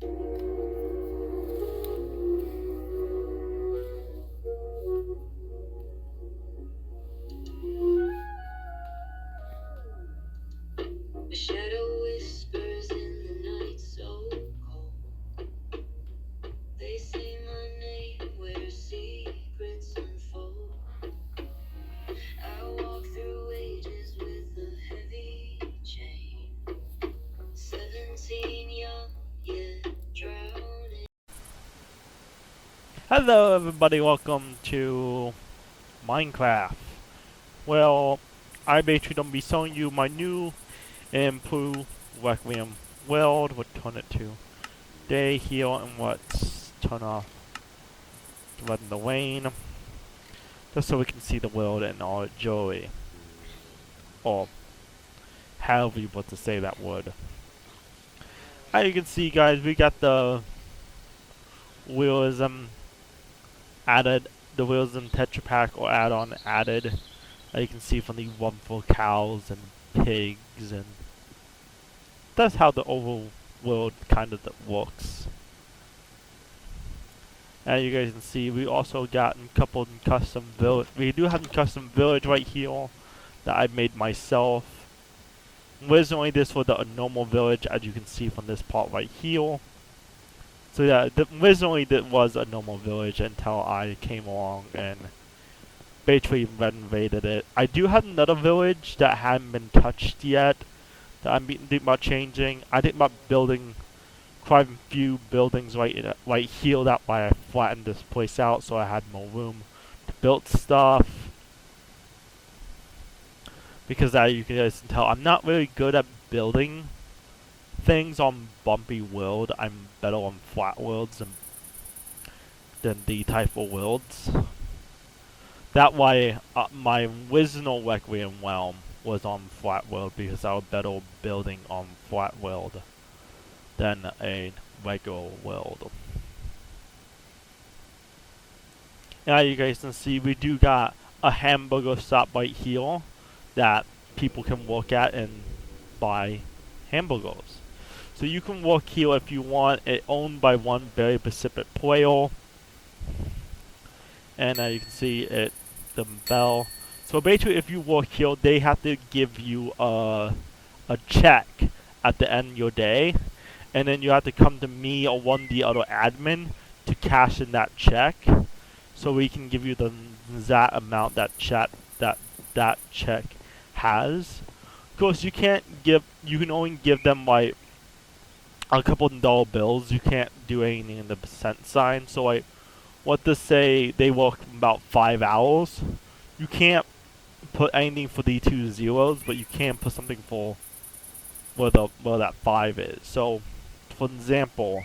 A shadow whispers in the night so cold. They say my name where secrets unfold. I walk through ages with a heavy chain. 17 young, yet drowning. Hello everybody, welcome to Minecraft. Well, I basically gonna be showing you my new and improved Requiem world. What turn it to day, heal, and what's turn off flood in the rain. Just so we can see the world in all its joy. Or however you want to say that word. As you can see guys, we got the realism added, the realism Tetra Pack or add-on added. As you can see from the wonderful cows and pigs, and that's how the overall world kind of works. As you guys can see, we also got a couple of custom village. We do have a custom village right here that I made myself. Originally this was a normal village, as you can see from this part right here. So yeah, originally it was a normal village until I came along and basically renovated it. I do have another village that hadn't been touched yet that I'm thinking about changing. I think about building quite a few buildings right here. That way I flattened this place out so I had more room to build stuff. Because as you guys can tell, I'm not really good at building things on bumpy world. I'm better on flat worlds than the type of worlds. That way, my original Requiem realm was on flat world because I was better building on flat world than a regular world. Now you guys can see we do got a hamburger shop right here that people can work at and buy hamburgers. So you can work here if you want. It's owned by one very specific player. And you can see it, the bell. So basically if you work here, they have to give you a check at the end of your day. And then you have to come to me or one of the other admin to cash in that check. So we can give you the exact amount that check has. Of course you can't give, you can only give them like a couple of dollar bills. You can't do anything in the percent sign. So like, what to say, they work about 5 hours. You can't put anything for the 2 zeros, but you can put something for where that 5 is. So, for example,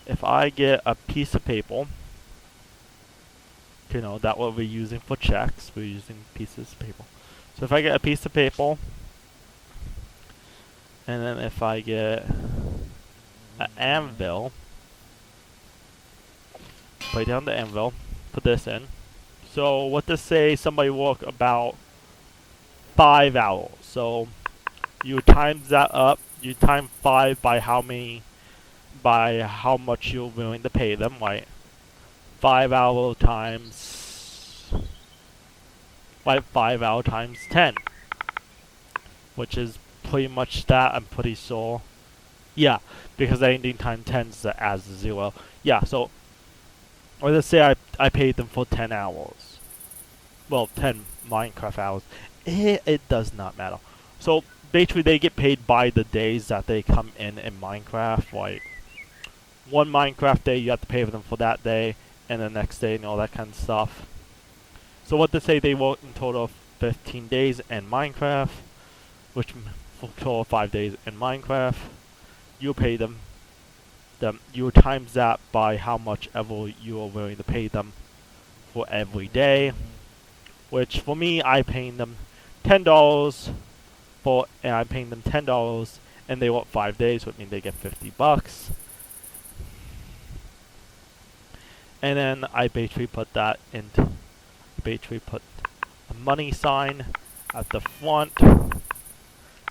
if I get a piece of paper, you know, that what we're using for checks, we're using pieces of paper. So if I get a piece of paper, and then if I get an anvil, play down the anvil, put this in. So what to say, somebody work about 5 hours. So you times that up, you times 5 by how much you're willing to pay them, right? 5 hour times, like 5 hour times 10. Which is pretty much that, I'm pretty sure. Yeah, because anything times 10 is as a 0. Yeah, so or let's say I paid them for 10 hours. Well, 10 Minecraft hours. It does not matter. So basically they get paid by the days that they come in Minecraft. Like, one Minecraft day you have to pay for them for that day, and the next day and all that kind of stuff. So what to say, they work in total of 15 days in Minecraft, which for total of 5 days in Minecraft. You pay them. You times that by how much ever you are willing to pay them for every day. Which for me, I paying them $10 for, and I'm paying them $10, and they work 5 days, which means they get $50. And then I basically put that into, basically put a money sign at the front, and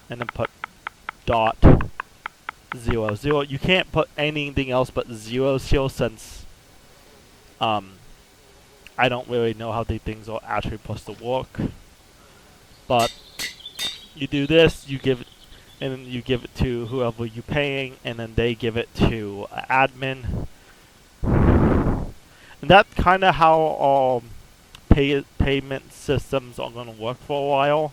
then put dot 0, 0. You can't put anything else but 0 here since I don't really know how these things are actually supposed to work. But you do this, you give it, and then you give it to whoever you're paying, and then they give it to admin. And that's kind of how payment systems are going to work for a while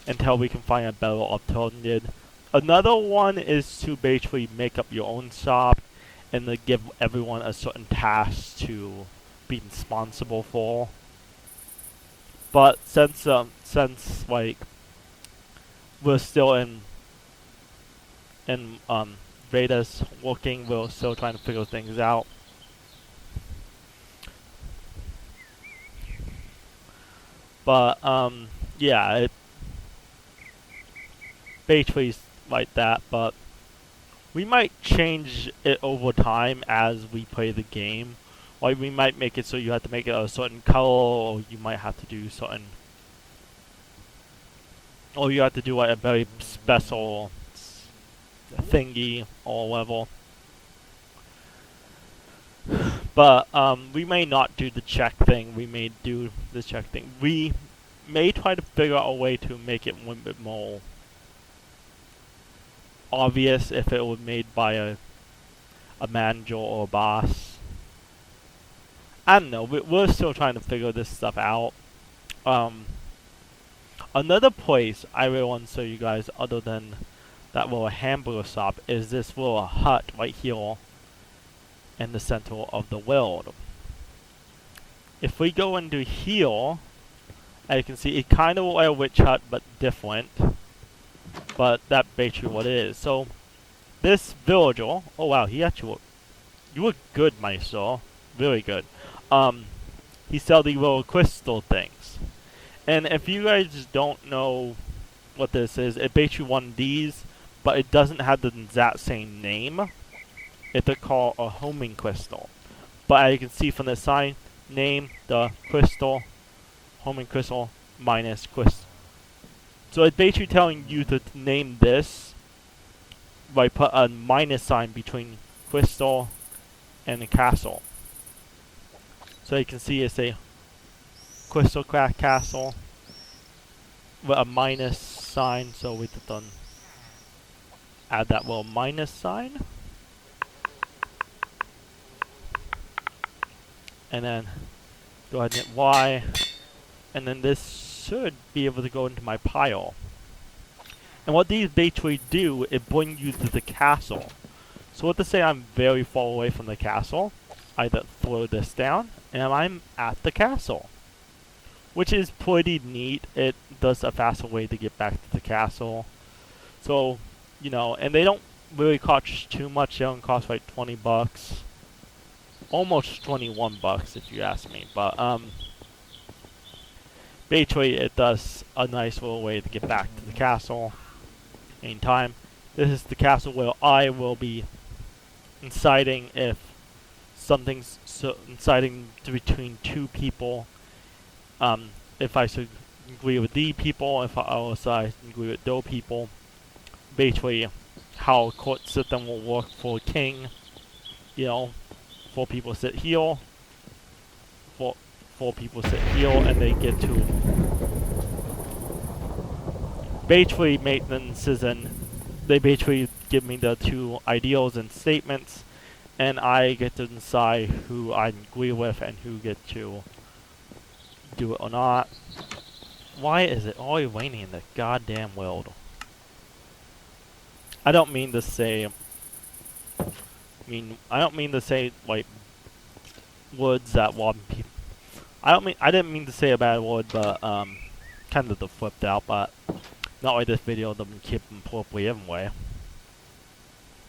until we can find a better alternative. Another one is to basically make up your own shop and then give everyone a certain task to be responsible for. But since like we're still in Veda's working, we're still trying to figure things out. But yeah, it basically like that. But we might change it over time as we play the game. Like we might make it so you have to make it a certain color, or you might have to do certain, or you have to do like a very special thingy or whatever. But we may not do the check thing. We may do the check thing. We may try to figure out a way to make it a little bit more obvious if it was made by a manager or a boss. I don't know. We're still trying to figure this stuff out. Another place I really want to show you guys, other than that little hamburger shop, is this little hut right here in the center of the world. If we go into here, as you can see, it kind of like a witch hut, but different. But that's basically what it is. So, this villager, oh wow, he actually you look good, my soul. Really good. He sells these little crystal things. And if you guys don't know what this is, it's basically one of these, but it doesn't have the exact same name. It's called a homing crystal. But as you can see from the sign, name the crystal, homing crystal minus crystal. So it's basically telling you to name this by put a minus sign between crystal and the castle. So you can see it's a crystal crack castle with a minus sign, so we just done add that little minus sign. And then go ahead and hit Y, and then this should be able to go into my pile. And what these basically do is bring you to the castle. So let's say I'm very far away from the castle, I just throw this down, and I'm at the castle. Which is pretty neat. It does a faster way to get back to the castle. So, you know, and they don't really cost too much. They don't cost like 20 bucks. Almost 21 bucks if you ask me. But, basically it does a nice little way to get back to the castle anytime. This is the castle where I will be inciting if something's inciting between two people. If I should agree with the people, if I also agree with those people. Basically, how a court system will work for a king. You know, 4 people sit here, four people sit here, and they get to basically make the decision. They basically give me the 2 ideals and statements, and I get to decide who I agree with and who get to do it or not. Why is it always raining in the goddamn world? I don't mean to say. I don't mean to say like words that rob people. I didn't mean to say a bad word, but kind of the flipped out. But not like this video doesn't keep them properly anyway.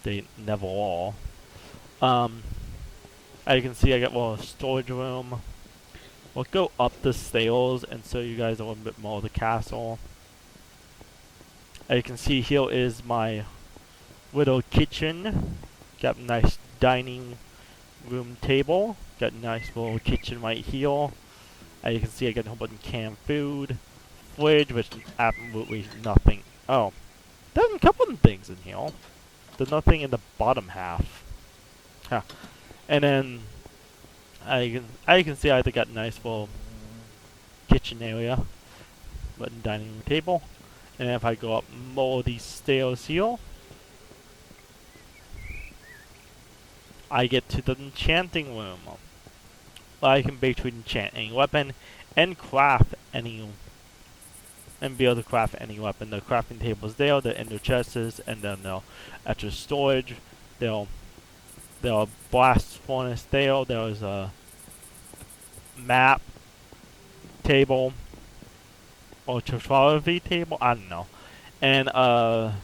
They never are. As you can see, I got a little storage room. We'll go up the stairs and show you guys a little bit more of the castle. As you can see, here is my little kitchen. Got a nice dining room table. Got a nice little kitchen right here. As you can see, I got a whole bunch of canned food. Fridge, which is absolutely nothing. Oh, there's a couple of things in here. There's nothing in the bottom half. Huh. And then I can see I got a nice little kitchen area, wooden dining room table. And if I go up more of these stairs here, I get to the enchanting room. I can basically enchant any weapon and craft any and be able to craft any weapon. The crafting tables there, the ender chests, and then the extra storage. There'll blast furnace there. There's a map table or photography table. I don't know, and a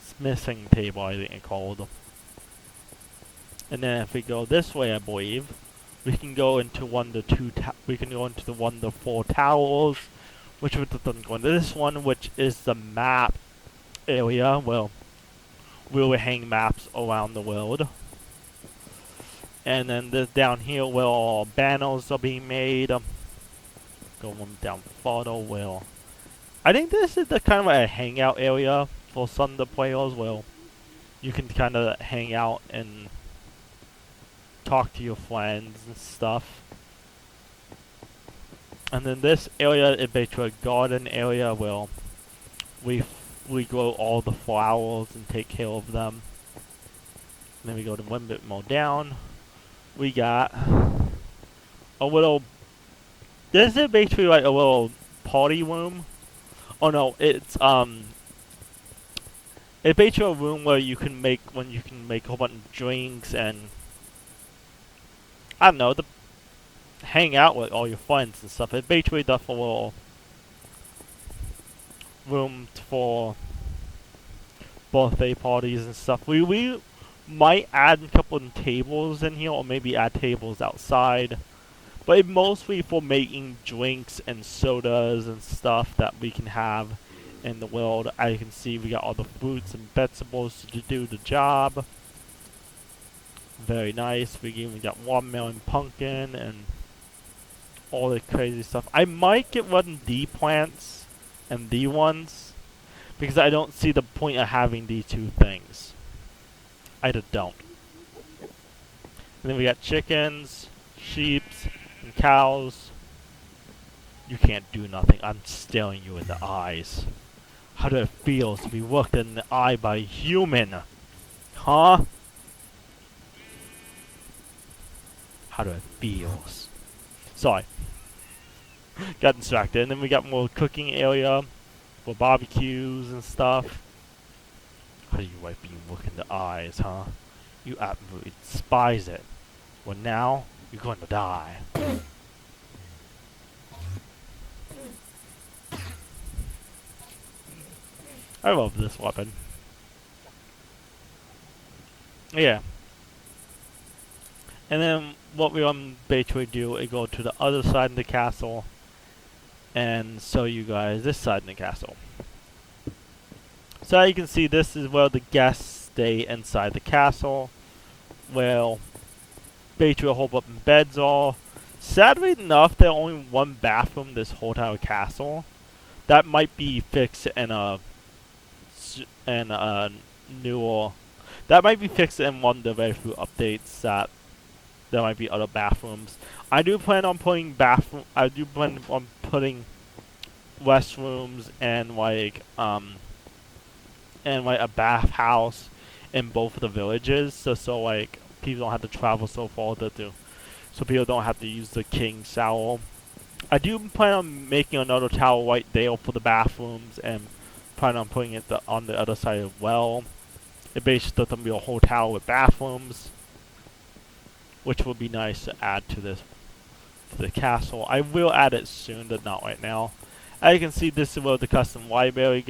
smithing table. I think it's called. And then if we go this way, I believe we can go into one of the we can go into the one of the 4 towers, which doesn't go into this one, which is the map area. Well, we will hang maps around the world. And then this down here where all banners are being made. Go one down further. Well, I think this is the kind of a hangout area for some of the players. Well, you can kind of hang out and talk to your friends and stuff. And then this area is basically a garden area where we grow all the flowers and take care of them. Then we go to one bit more down. We got a little. This is basically like a little party room. Oh no, it's basically a room where you can make a whole bunch of drinks and I don't know, hang out with all your friends and stuff. It's basically just a little room for birthday parties and stuff. We might add a couple of tables in here, or maybe add tables outside. But it's mostly for making drinks and sodas and stuff that we can have in the world. As you can see, we got all the fruits and vegetables to do the job. Very nice. We even got watermelon, pumpkin, and all the crazy stuff. I might get one of the plants and the ones because I don't see the point of having these 2 things. I just don't. And then we got chickens, sheep, and cows. You can't do nothing. I'm staring you in the eyes. How do it feel to be looked in the eye by a human? Huh? How do it feel? Sorry. Got distracted. And then we got more cooking area for barbecues and stuff. How do you like being looked in the eyes, huh? You absolutely despise it. Well, now you're going to die. I love this weapon. Yeah. And then what we want to basically do is go to the other side of the castle and show you guys this side of the castle. So as you can see, this is where the guests stay inside the castle. Well, basically a whole bunch of beds are. Sadly enough, there's only 1 bathroom in this whole entire castle. That might be fixed in a newer. That might be fixed in one of the very few updates that there might be other bathrooms. I do plan on putting putting restrooms and like a bathhouse in both of the villages, so like people don't have to travel so far so people don't have to use the king shower. I do plan on making another tower right there for the bathrooms and plan on putting it on the other side as well. It basically doesn't be a whole tower with bathrooms, which would be nice to add to the castle. I will add it soon, but not right now. As you can see, this is where the custom library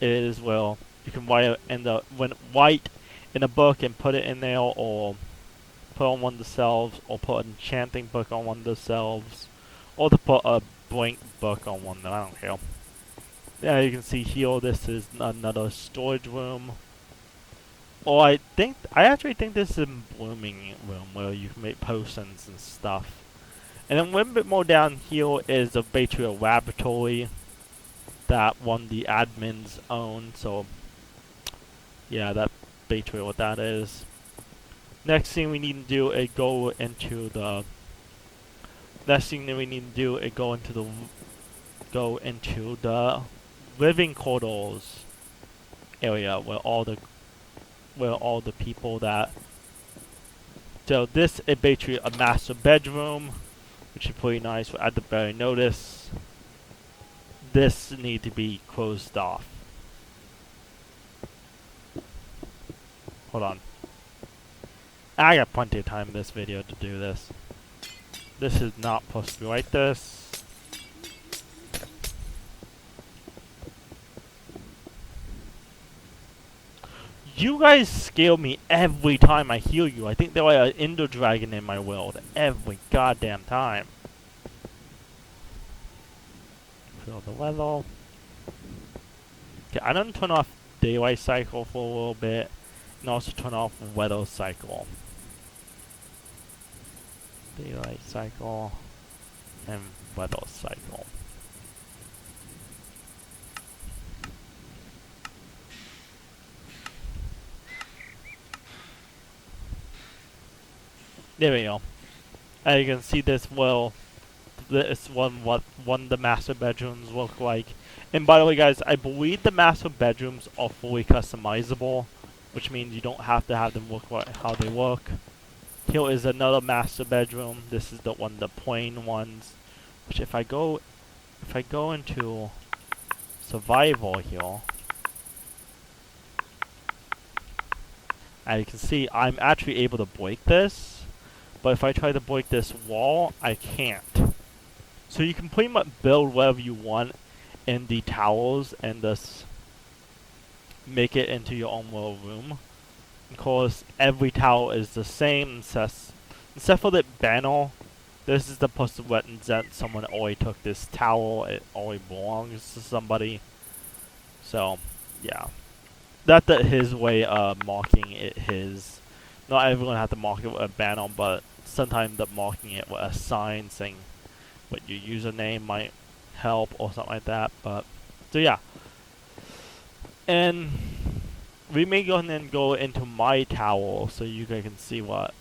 is. Well, you can write in a book and put it in there, or put on one of the shelves, or put an enchanting book on one of the shelves, or to put a blank book on one. I don't care. Yeah, you can see here. This is another storage room. Or I actually think this is a blooming room where you can make potions and stuff. And then a little bit more down here is basically a laboratory that one of the admins own. So Yeah, that basically what that is. Next thing we need to do is go into the. Next thing that we need to do is go into the living quarters area where all the people that. So this is basically a master bedroom, which is pretty nice. At the very notice, this need to be closed off. Hold on. I got plenty of time in this video to do this. This is not supposed to be like this. You guys scare me every time I heal you. I think they're like an Ender Dragon in my world every goddamn time. Fill the level. Okay, I'm gonna turn off daylight cycle for a little bit, and also turn off weather cycle. Daylight cycle and weather cycle. There we go. As you can see this what one of the master bedrooms look like. And by the way guys, I believe the master bedrooms are fully customizable, which means you don't have to have them look like how they look. Here is another master bedroom. This is the plain ones. Which if I go into survival here, as you can see, I'm actually able to break this. But if I try to break this wall, I can't. So you can pretty much build whatever you want in the towers and just make it into your own little room. Of course, every tower is the same, except for the banner. This is the supposed to represent someone already took this tower. It already belongs to somebody. So, yeah. That's his way of marking it his. Not everyone has to mark it with a banner, but sometimes the marking it with a sign saying what your username might help or something like that. But so yeah, and we may go ahead and go into my tower so you guys can see what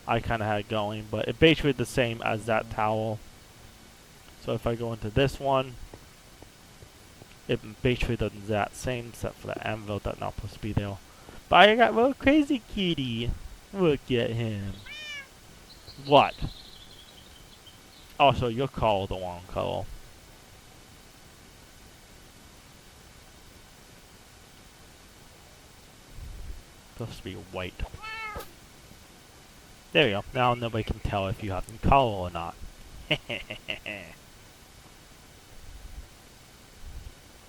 I kind of had going. But it's basically the same as that tower. So if I go into this one, it basically does that same, except for the anvil that's not supposed to be there. But I got a little crazy kitty. Look at him. What? Also, you're called the wrong color. Supposed to be white. There we go. Now nobody can tell if you have any color or not.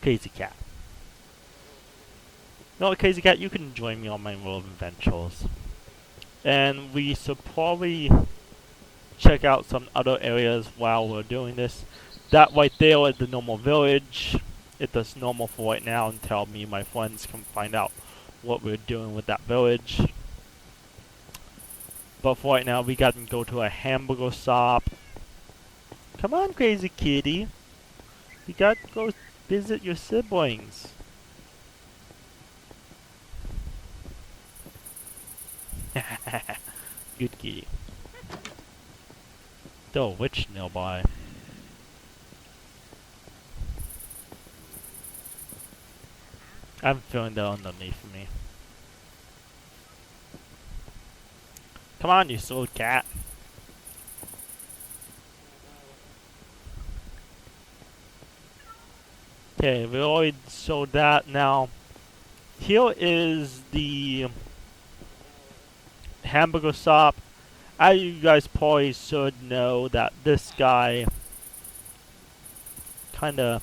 Crazy cat. No, Crazy Cat, you can join me on my world adventures. And we should probably check out some other areas while we're doing this. That right there is the normal village. It does normal for right now until me and my friends can find out what we're doing with that village. But for right now, we gotta go to a hamburger shop. Come on, Crazy Kitty. You gotta go visit your siblings. Good kitty. Still a witch nearby. I'm feeling that underneath me. Come on, you silly cat. Okay, we already showed that. Now, here is the hamburger shop. As you guys probably should know that this guy kinda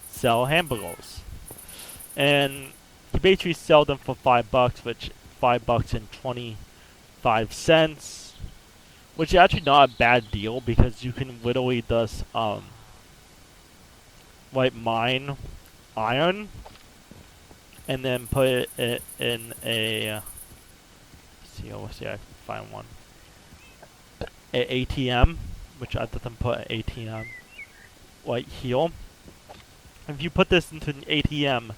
sell hamburgers. And he basically sell them for $5, which $5 and 25 cents. Which is actually not a bad deal because you can literally just like mine iron and then put it in a let's see I can find one. A ATM, which I didn't put an ATM right here. If you put this into an ATM,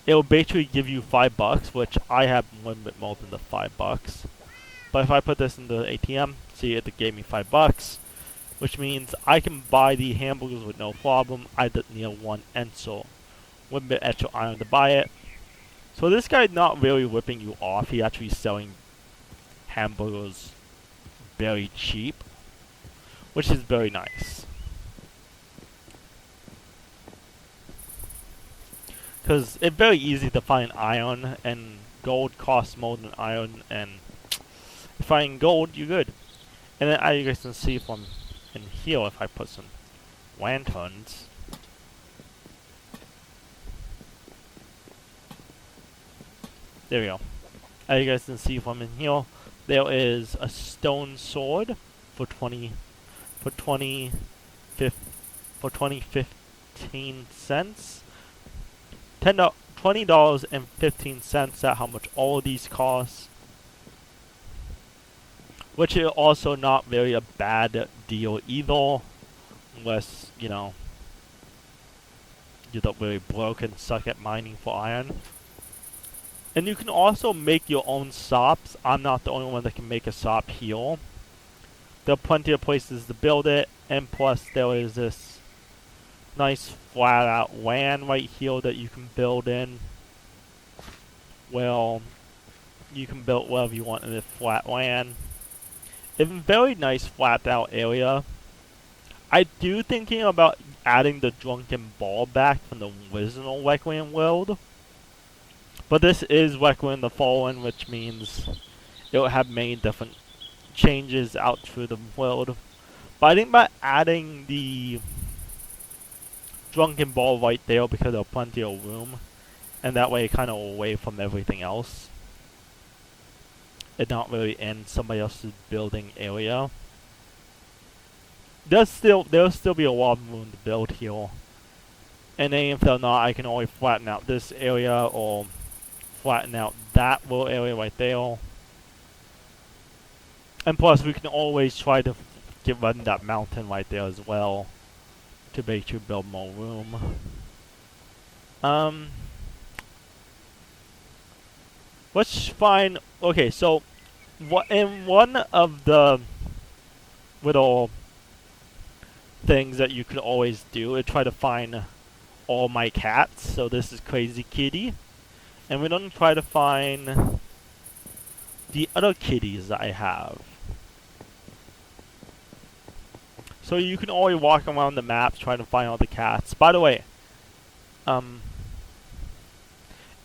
it'll basically give you $5, which I have a little bit more than the $5. But if I put this in the ATM, see it gave me $5, which means I can buy the hamburgers with no problem. I didn't need one Enso with a bit extra iron to buy it. So this guy's not really ripping you off. He actually selling hamburgers very cheap, which is very nice. Because it's very easy to find iron, and gold costs more than iron, and if you find gold, you're good. And then as you guys can see from in here, if I put some lanterns, there we go. As you guys can see from in here, there is a stone sword for 15 cents. $20.15. That's how much all of these cost. Which is also not really a bad deal either, unless, you know, you're not really broke and suck at mining for iron. And you can also make your own sops. I'm not the only one that can make a sop here. There are plenty of places to build it, and plus there is this nice flat out land right here that you can build in. Well, you can build whatever you want in this flat land. It's a very nice flat out area. I do thinking about adding the drunken ball back from the original Requiem world. But this is Requiem the Fallen, which means it will have many different changes out through the world. But I think by adding the drunken ball right there, because there's plenty of room, and that way kind of away from everything else, and not really in somebody else's building area. There'll still be a lot of room to build here. And then if they're not, I can always flatten out this area or flatten out that little area right there. And plus we can always try to get rid of that mountain right there as well to make you build more room. Let's find, okay, so in one of the little things that you could always do is try to find all my cats. So this is Crazy Kitty, and we're gonna try to find the other kitties that I have. So you can always walk around the map trying to find all the cats. By the way,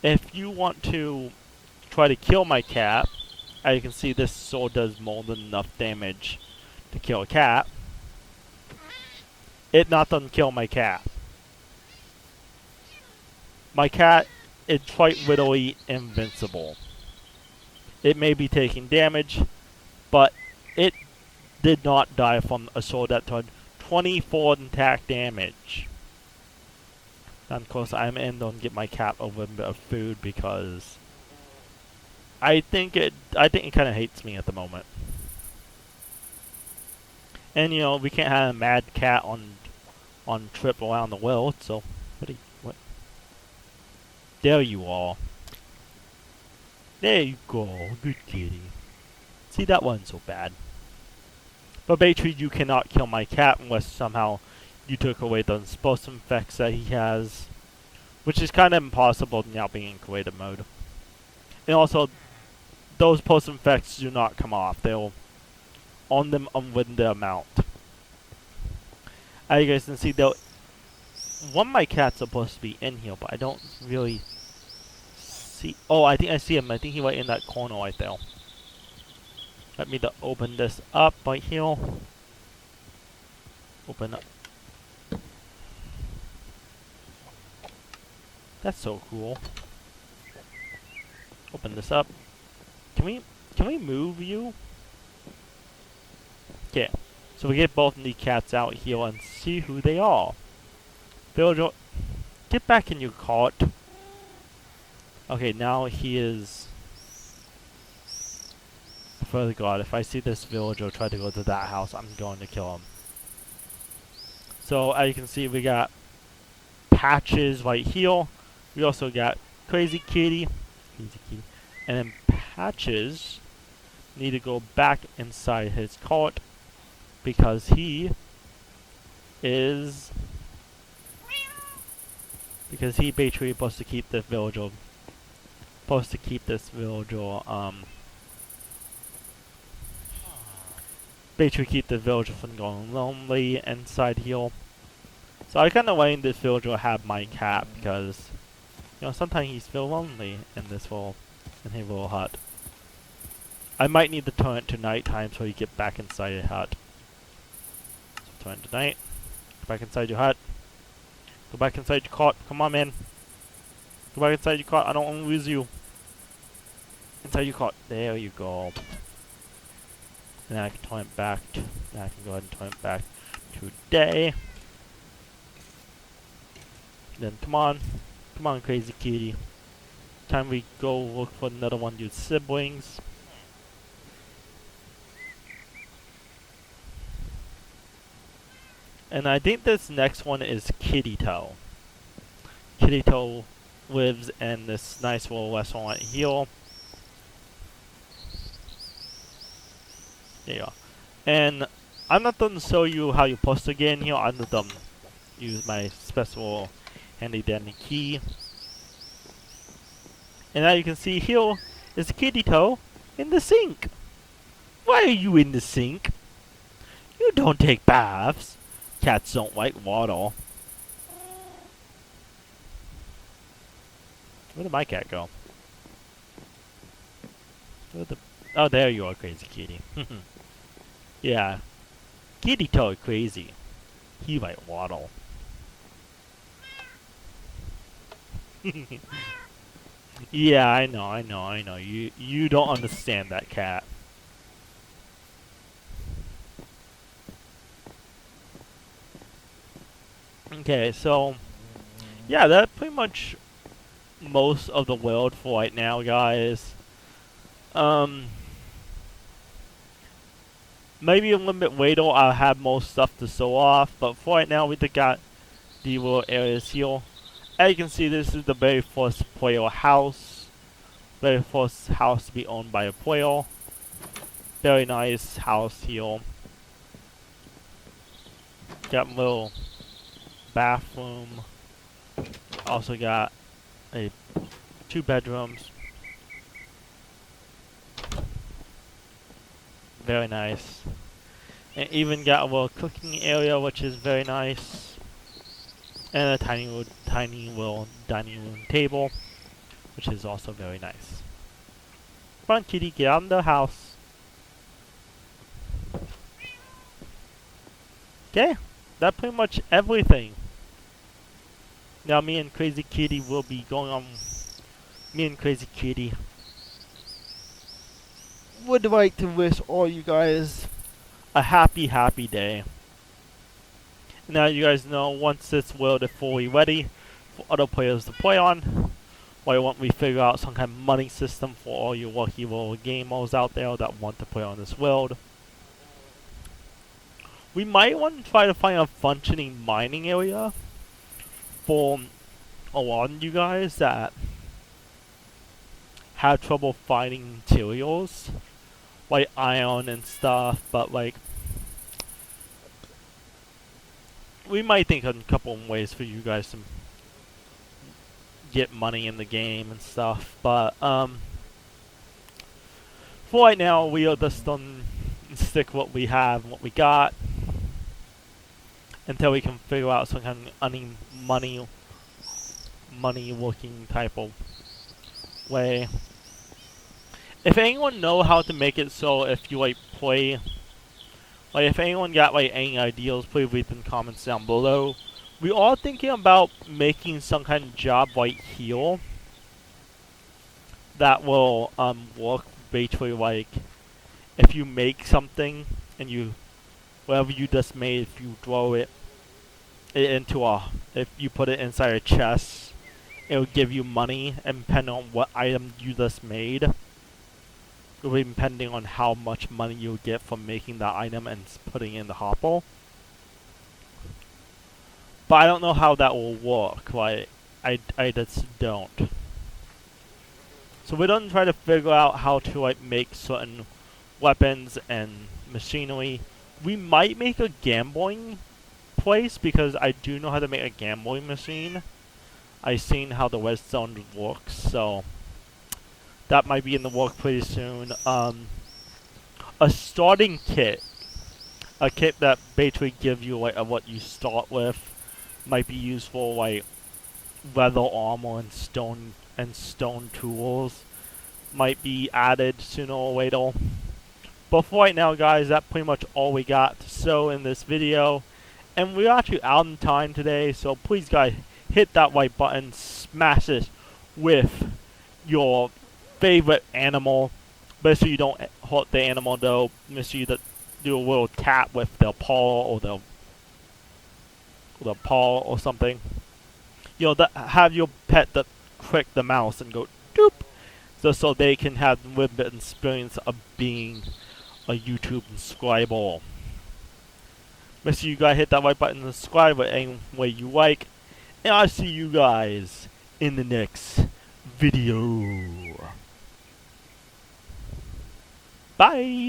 if you want to try to kill my cat, as you can see, this sword does more than enough damage to kill a cat. It not doesn't kill my cat. My cat is quite literally invincible. It may be taking damage, but it did not die from a sword that did 24 attack damage. And of course, I'm in to get my cat a little bit of food because I think it kind of hates me at the moment. And you know, we can't have a mad cat on trip around the world. So what? There you are. There you go, good kitty. See, that wasn't so bad. But basically, you cannot kill my cat unless somehow you took away the explosive effects that he has, which is kind of impossible now being in creative mode. And also, those post effects do not come off. They'll on them unlimited amount. As you guys can see, though, one of my cats is supposed to be in here, but I don't really see. Oh, I think I see him. I think he went in that corner right there. Let me open this up right here. Open up. That's so cool. Open this up. Can we move you? Okay. So we get both of the cats out here and see who they are. Villager, get back in your cart. Okay, now he is. For God, if I see this villager try to go to that house, I'm going to kill him. So as you can see, we got patches right here. We also got Crazy Kitty. Crazy Kitty. And then Patches need to go back inside his cart because he is basically supposed to keep this villager basically keep the villager from going lonely inside here. So I kinda letting this villager have my cat because sometimes he's feel lonely in this in his little hut. I might need to turn it to nighttime so he get back inside the hut. So turn it to night. Go back inside your hut. Go back inside your cot. Come on, man. Go back inside your cot. I don't want to lose you. Inside your cot. There you go. And then I can turn it back. Then I can go ahead and turn it back to day. Then come on. Come on, Crazy Kitty. Time we go look for another one of your siblings. And I think this next one is Kitty Toe. Kitty Toe lives in this nice little restaurant here. There you go. And I'm not going to show you how you post again here. I'm not going to use my special handy dandy key. And now you can see here is Kitty Toe in the sink. Why are you in the sink? You don't take baths. Cats don't like water. Where did my cat go? Oh, there you are, Crazy Kitty. Yeah. Kitty Toe is crazy. He like water. Yeah, I know. You don't understand that cat. Okay, so yeah, that's pretty much most of the world for right now, guys. Maybe a little bit later I'll have more stuff to show off, but for right now we just got the little areas here. As you can see, this is the very first player house. Very first house to be owned by a player. Very nice house here. Got a little bathroom. Also got a 2 bedrooms. Very nice. And even got a little cooking area, which is very nice. And a tiny little dining room table, which is also very nice. Come on, kitty, get out of the house. Okay, that's pretty much everything. Now me and Crazy Kitty will be going on. Me and Crazy Kitty would like to wish all you guys a happy day. Now you guys know once this world is fully ready for other players to play on, why won't we figure out some kind of money system for all you lucky little gamers out there that want to play on this world. We might want to try to find a functioning mining area for a lot of you guys that have trouble finding materials like iron and stuff, but like we might think of a couple of ways for you guys to get money in the game and stuff, but for right now we are just gonna stick what we have and what we got until we can figure out some kind of money looking type of way. If anyone know how to make it so if you like play, like if anyone got like any ideas, please leave in comments down below. We are thinking about making some kind of job right here that will work basically like if you make something and you whatever you just made, if you throw it into if you put it inside a chest, it will give you money, and depending on what item you just made, it will be depending on how much money you'll get from making that item and putting it in the hopper. But I don't know how that will work. Like I just don't. So we don't try to figure out how to like make certain weapons and machinery. We might make a gambling place because I do know how to make a gambling machine. I've seen how the redstone works, so that might be in the work pretty soon. A starting kit, a kit that basically gives you like what you start with, might be useful like leather armor and stone tools. Might be added sooner or later. But for right now, guys, that's pretty much all we got to show in this video. And we're actually out in time today, so please, guys, hit that like button, smash it with your favorite animal. Make sure you don't hurt the animal, though. Make sure you do a little tap with their paw or the paw or something. You know, have your pet that click the mouse and go doop, just so they can have a little bit of experience of being a YouTube subscriber. Make sure you guys hit that like button and subscribe any way you like. And I'll see you guys in the next video. Bye!